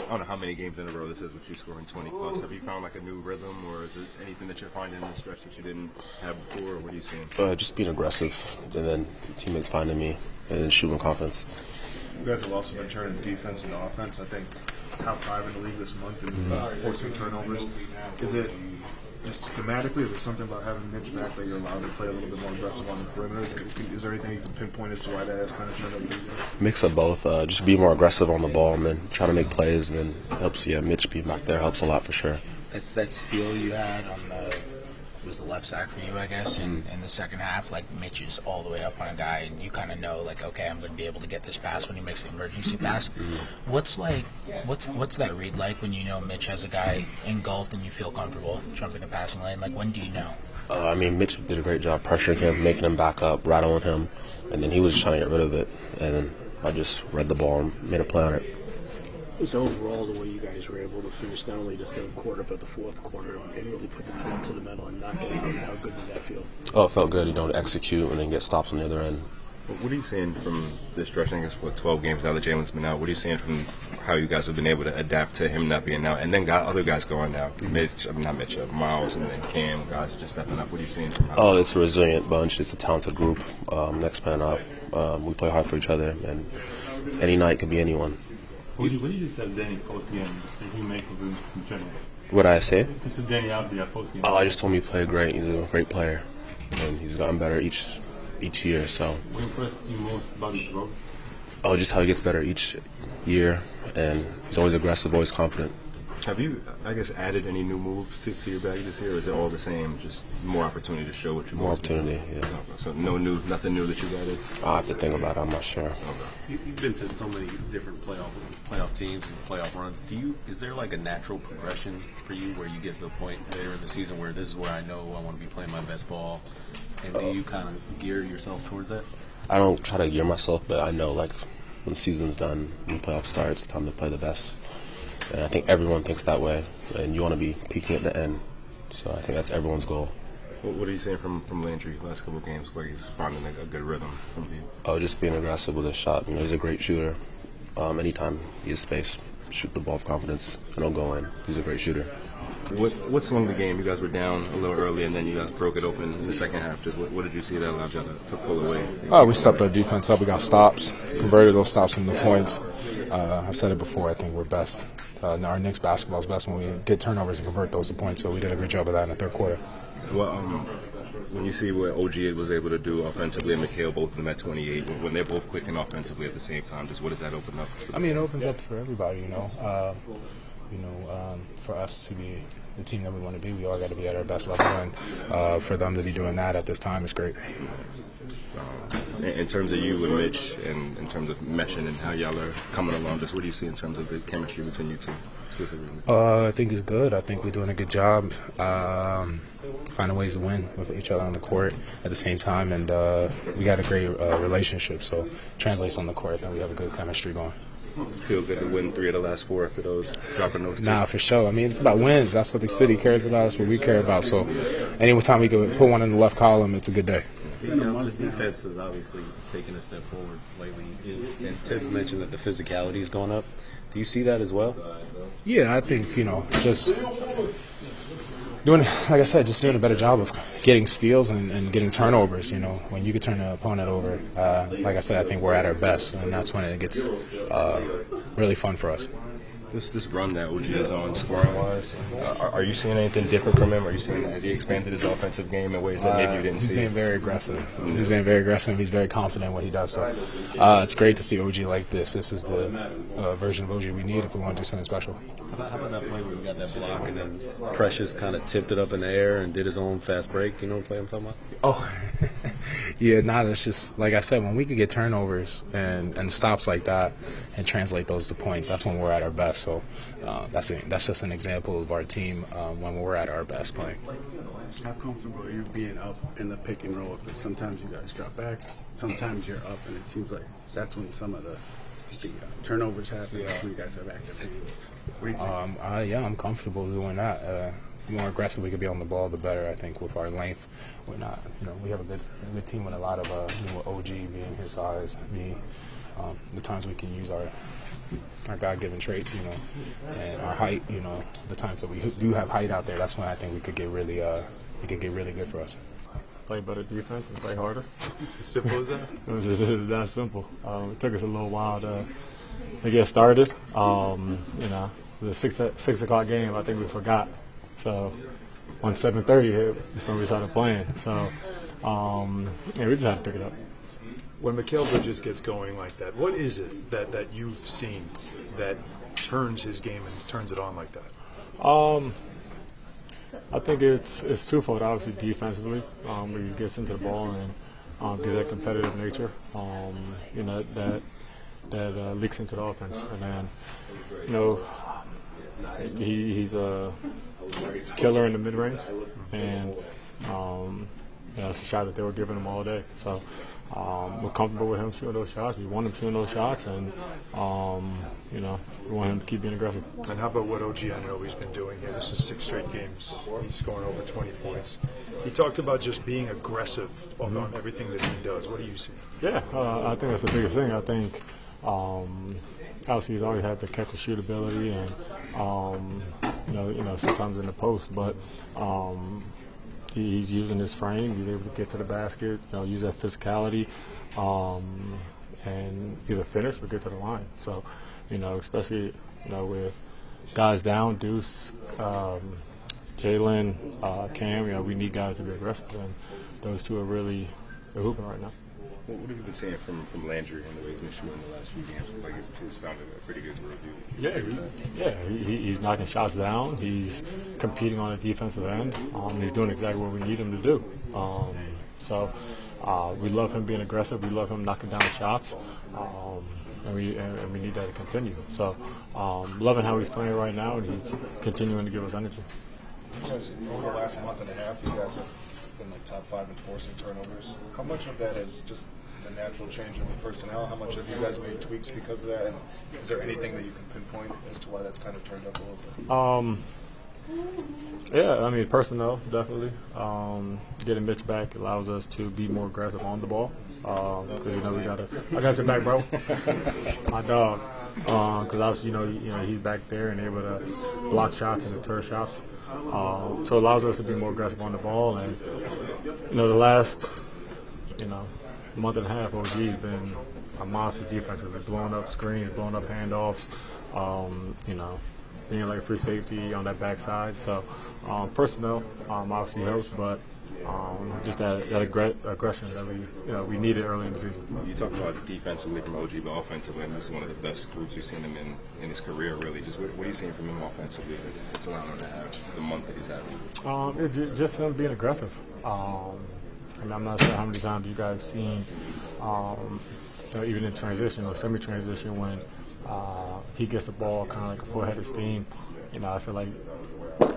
I don't know how many games in a row this is with you scoring 20 plus. Have you found like a new rhythm, or is it anything that you're finding in the stretch that you didn't have before, or what are you seeing? Just being aggressive, and then teammates finding me, and then shooting confidence. You guys have also been turning defense into offense. I think top 5 in the league this month and forcing turnovers. Is it just schematically? Is there something about having Mitch back that you're allowed to play a little bit more aggressive on the perimeter? Is there anything you can pinpoint as to why that has kind of turned up for you guys? Mix of both. Just be more aggressive on the ball, and then try to make plays, and then helps. Yeah, Mitch being back there helps a lot for sure. That steal you had on was the left side for you, I guess, in the second half. Like, Mitch is all the way up on a guy, and you kind of know, like, okay, I'm going to be able to get this pass when he makes the emergency pass. What's that read like when you know Mitch has a guy engulfed and you feel comfortable jumping the passing lane? Like, when do you know? Mitch did a great job pressuring him, making him back up, rattling him, and then he was just trying to get rid of it. And then I just read the ball and made a play on it. Just overall, the way you guys were able to finish not only the third quarter but the fourth quarter and really put the pedal to the metal and knock it out, how good did that feel? Oh, it felt good, to execute and then get stops on the other end. What are you seeing from this stretch? I guess 12 games now that Jalen's been out. What are you seeing from how you guys have been able to adapt to him not being out, and then got other guys going now? Miles and then Cam, guys are just stepping up. What are you seeing from how? Oh, it's a resilient bunch. It's a talented group. Next man up. We play hard for each other, and any night can be anyone. What did you tell Danny post-game? Just what you make of him in general? What did I say? To Danny out there post-game. Oh, I just told him he played great. He's a great player, and he's gotten better each year. So. What impressed you most about his growth? Oh, just how he gets better each year, and he's always aggressive, always confident. Have you, I guess, added any new moves to your bag this year, or is it all the same, just more opportunity to show what you More opportunity, yeah. So nothing new that you've added? I'll have to think about it. I'm not sure. You've been to so many different playoff teams and playoff runs. Is there like a natural progression for you where you get to the point later in the season where this is where I know I want to be playing my best ball, and do you kind of gear yourself towards that? I don't try to gear myself, but I know, like, when the season's done, when the playoff starts, it's time to play the best. And I think everyone thinks that way, and you want to be peaking at the end. So I think that's everyone's goal. What are you saying from Landry last couple of games? Like, he's finding a good rhythm from you. Oh, just being aggressive with his shot. He's a great shooter. Anytime he has space, shoot the ball with confidence, and he'll go in. He's a great shooter. What swung the game? You guys were down a little early, and then you guys broke it open in the second half. Just what did you see that allowed you to pull away? We stepped our defense up. We got stops, converted those stops into points. I've said it before. I think we're best. Our Knicks basketball is best when we get turnovers and convert those to points. So we did a great job of that in the third quarter. Well, when you see what OG was able to do offensively and McHale, both of them at 28, when they're both quick and offensively at the same time, just what does that open up? It opens up for everybody. For us to be the team that we want to be, we all got to be at our best level, and for them to be doing that at this time is great. In terms of you and Mitch, and in terms of meshing and how y'all are coming along, just what do you see in terms of the chemistry between you two specifically? I think it's good. I think we're doing a good job finding ways to win with each other on the court at the same time, and we got a great relationship, so it translates on the court. I think we have a good chemistry going. Feel good to win 3 of the last 4 after dropping those 2? Nah, for sure. It's about wins. That's what the city cares about. That's what we care about. So anytime we can put one in the left column, it's a good day. The defense has obviously taken a step forward lately. And Ted mentioned that the physicality is going up. Do you see that as well? Yeah, I think, just doing, like I said, just doing a better job of getting steals and getting turnovers. When you can turn an opponent over, like I said, I think we're at our best, and that's when it gets really fun for us. This run that OG is on scoring-wise, are you seeing anything different from him? Are you seeing has he expanded his offensive game in ways that maybe you didn't see? He's being very aggressive. He's being very aggressive. He's very confident in what he does. So it's great to see OG like this. This is the version of OG we need if we want to do something special. How about that play where we got that block and then Precious kind of tipped it up in the air and did his own fast break? You know what play I'm talking about? Oh, yeah, that's just, like I said, when we could get turnovers and stops like that and translate those to points, that's when we're at our best. So that's just an example of our team when we're at our best playing. How comfortable are you being up in the pick and roll? Because sometimes you guys drop back, sometimes you're up, and it seems like that's when some of the turnovers happen. That's when you guys have active teams. I'm comfortable doing that. The more aggressive we could be on the ball, the better. I think with our length, we're not. We have a good team with a lot of with OG being his size, me. The times we can use our our God-given traits, you know, and our height. You know, the times that we do have height out there, that's when I think we could get really good for us. Play better defense and play harder. Simple as that. It was just that simple. It took us a little while to get started. You know, the 6 o'clock game, I think we forgot. So when 7:30 hit, when we started playing. So yeah, we just had to pick it up. When Mikal Bridges gets going like that, what is it that you've seen that turns his game and turns it on like that? I think it's twofold. Obviously, defensively, where he gets into the ball and gives that competitive nature. You know that leaks into the offense, and then you know he's a killer in the mid range, and you know it's a shot that they were giving him all day. So we're comfortable with him shooting those shots. We want him shooting those shots, and you know we want him to keep being aggressive. And how about what OG Anunoby's been doing here? This is 6 straight games. He's scoring over 20 points. He talked about just being aggressive on everything that he does. What do you see? Yeah, I think that's the biggest thing. I think obviously he's always had the catch and shoot ability, and you know sometimes in the post, but he's using his frame. He's able to get to the basket, you know, use that physicality, and either finish or get to the line. So, you know, especially with guys down, Deuce, Jalen, Cam. You know, we need guys to be aggressive, and those two are really hooping right now. What have you been saying from Landry and the way he's been shooting the last few games? Like he's found a pretty good review. He's knocking shots down. He's competing on the defensive end. He's doing exactly what we need him to do. So we love him being aggressive. We love him knocking down shots, and we need that to continue. So loving how he's playing right now, and he's continuing to give us energy. You guys, over the last month and a half, you guys have been like top 5 in forcing turnovers. How much of that is just the natural change in the personnel? How much have you guys made tweaks because of that? And is there anything that you can pinpoint as to why that's kind of turned up a little bit? Yeah, I mean, personnel, definitely. Getting Mitch back allows us to be more aggressive on the ball. Because, you know, I got your back, bro. My dog. Because obviously, you know, he's back there and able to block shots and deter shots. So it allows us to be more aggressive on the ball. And, you know, the last, month and a half, OG has been a monster defensively, blowing up screens, blowing up handoffs, being like a free safety on that backside. So personnel obviously helps, but just that aggression that we needed early in the season. You talked about defensively from OG, but offensively, and this is one of the best groups we've seen him in his career, really. Just what are you seeing from him offensively that's allowing him to have the month that he's having? It's just him being aggressive. And I'm not sure how many times you guys have seen, even in transition or semi-transition, when he gets the ball kind of like a full head of steam. I feel like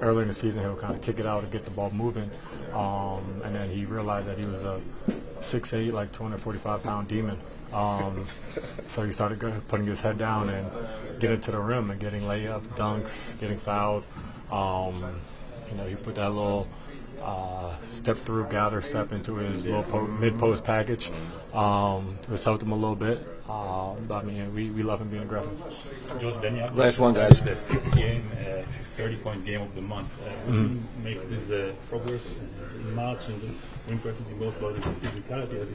early in the season he'll kind of kick it out and get the ball moving, and then he realized that he was a 6'8", like 245-pound demon. So he started putting his head down and getting to the rim and getting layups, dunks, getting fouled. He put that little step-through gather step into his little mid-post package. Which helped him a little bit. But I mean, we love him being aggressive. Last one, guys. The 50 game, 30-point game of the month. Would you make this the progress in March and just impresses you most about his physicality?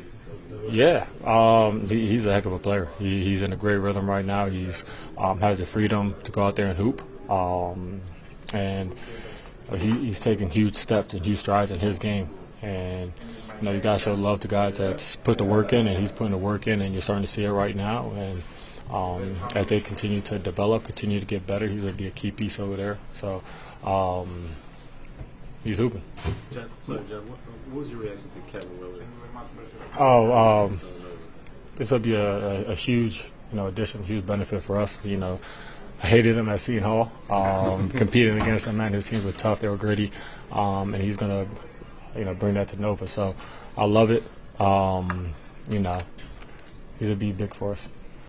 Yeah, he's a heck of a player. He's in a great rhythm right now. He's has the freedom to go out there and hoop, and he's taking huge steps and huge strides in his game. And you gotta show love to guys that's put the work in, and he's putting the work in, and you're starting to see it right now. And as they continue to develop, continue to get better, he's gonna be a key piece over there. So he's hooping. John, what was your reaction to Kevin Willard? This will be a huge, addition, huge benefit for us. I hated him at Seton Hall, competing against him. Man, his teams were tough, they were gritty, and he's gonna, bring that to Nova. So I love it. He's gonna be big for us.